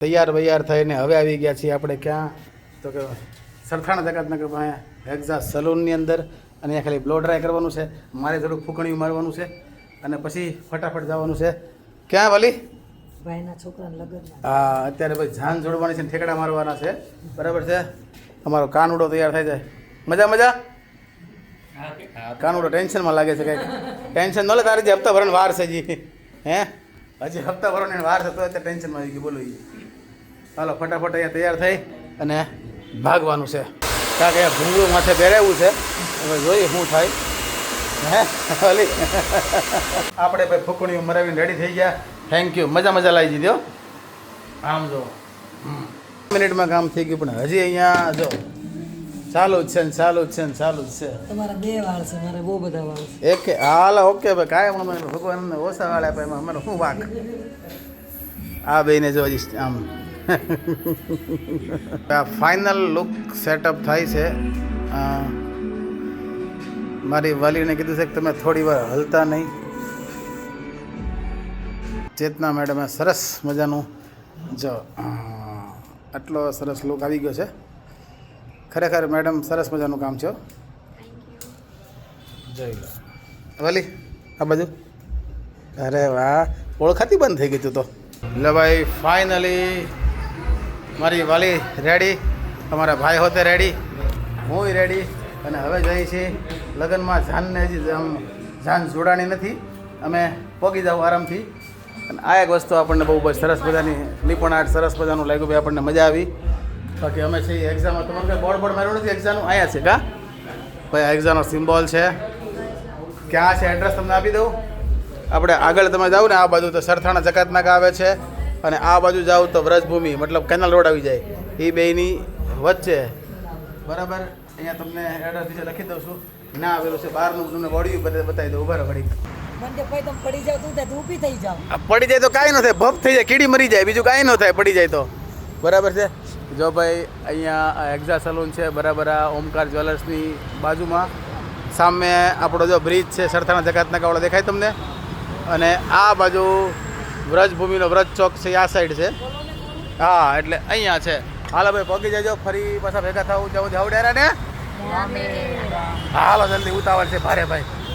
તૈયાર વૈયાર થઈને હવે આવી ગયા છીએ આપણે ક્યાં તો કે સરથાણા જકાતનગર પાસે એક્ઝા સલૂનની અંદર અને અહીંયા ખાલી બ્લો ડ્રાય કરવાનું છે, મારે થોડુંક ફૂંકણીયું મારવાનું છે અને પછી ફટાફટ જવાનું છે ક્યાં વાલી ભાઈના છોકરાને લગ્ન. હા અત્યારે ભાઈ જાન જોડવાની છે ને ઠેકડા મારવાના છે, બરાબર છે. અમારો કાનુડો તૈયાર થઈ જાય. મજા મજા કાનુડો ટેન્શનમાં લાગે છે કંઈક. ટેન્શન ન લે, તારી જે હપ્તા ભરવાની વાર છે જી. હે હજી હપ્તા ભરવાની વાર છે તો અત્યારે ટેન્શનમાં આવી ગઈ. બોલો ઈ હાલો ફટાફટ અહીંયા તૈયાર થઈ અને ભાગવાનું છે. કારણ કે અહીંયા ભૂંગળું માથે પહેરાવું છે, હવે જોઈએ શું થાય. હે ઓલી આપણે ભાઈ ફૂકણીઓ મરાવીને રેડી થઈ ગયા. થેન્ક યુ, મજા મજા લાવી દીધી હો. આમ જો મિનિટમાં કામ થઈ ગયું, પણ હજી અહીંયા જો ચાલુ જ છે ને ચાલુ જ છે ને ચાલુ જ છે. તમારા 2 વાળ છે, મારે બહુ બધા વાળ છે. એક હાલ ઓકે ભાઈ, કાંઈ મને ભગવાન ઓછા વાળ આપે એમાં અમારે શું વાક. આ બેને જો હજી આમ આ ફાઇનલ લુક સેટઅપ થાય છે. મારી વાલીને કીધું છે કે તમે થોડી વાર હલતા નહીં. ચેતના મેડમે સરસ મજાનું જો આટલો સરસ લુક આવી ગયો છે. ખરેખર મેડમ સરસ મજાનું કામ છે. જોઈ લો વાલી આ બાજુ. અરે વાહ, ઓળખાતી બંધ થઈ ગઈ તું તો. એટલે ભાઈ ફાઇનલી મારી વાલી રેડી, અમારા ભાઈ હોતે રેડી, હું રેડી અને હવે જઈએ છીએ લગ્નમાં. જાનને હજી આમ જાન જોડાણી નથી, અમે પોગી જાઉં આરામથી. અને આ એક વસ્તુ આપણને બહુ સરસ મજાની નિપુણાટ સરસ મજાનું લાગ્યું ભાઈ, આપણને મજા આવી. બાકી અમે છે એક્ઝામમાં તમારે કંઈ બોર્ડ માર્યું નથી એક્ઝામનું, અહીંયા છે કા ભાઈ આ એક્ઝામનો સિમ્બોલ છે. ક્યાં છે એડ્રેસ તમને આપી દઉં. આપણે આગળ તમે જાઓ ને આ બાજુ તો સરથાણા જકાતનાકા આવે છે અને આ બાજુ જાઓ તો વ્રજભૂમિ મતલબ કેનલ રોડ આવી જાય. એ બેયની વચ્ચે બરાબર. અહીંયા તમને એડ્રેસ વિશે લખી દઉં છું. ના આવેલું છે બહારનું તમને બોડી બતાવી દઉં. ઉભા રહો ઘડી. મને ભાઈ તમે પડી જાવ તું ત્યાં ઊભી થઈ જાવ. પડી જાય તો કાંઈ ન થાય, ભપ થઈ જાય, કીડી મરી જાય, બીજું કાંઈ ન થાય પડી જાય તો. બરાબર છે. જો ભાઈ અહીંયા એક્ઝા સલૂન છે બરાબર, આ ઓમકાર જ્વેલર્સની બાજુમાં. સામે આપણો જો બ્રિજ છે સરથાણા જકાતનાકા વાળો દેખાય તમને, અને આ બાજુ વ્રજભૂમિનો વ્રજ ચોક છે, આ સાઈડ છે. હા એટલે અહીંયા છે. હાલો ભાઈ પગી જજો, ફરી પાછા ભેગા થવું જવું જાવ ડેરા ને. હાલો જલ્દી ઉતાવળ છે ભારે ભાઈ.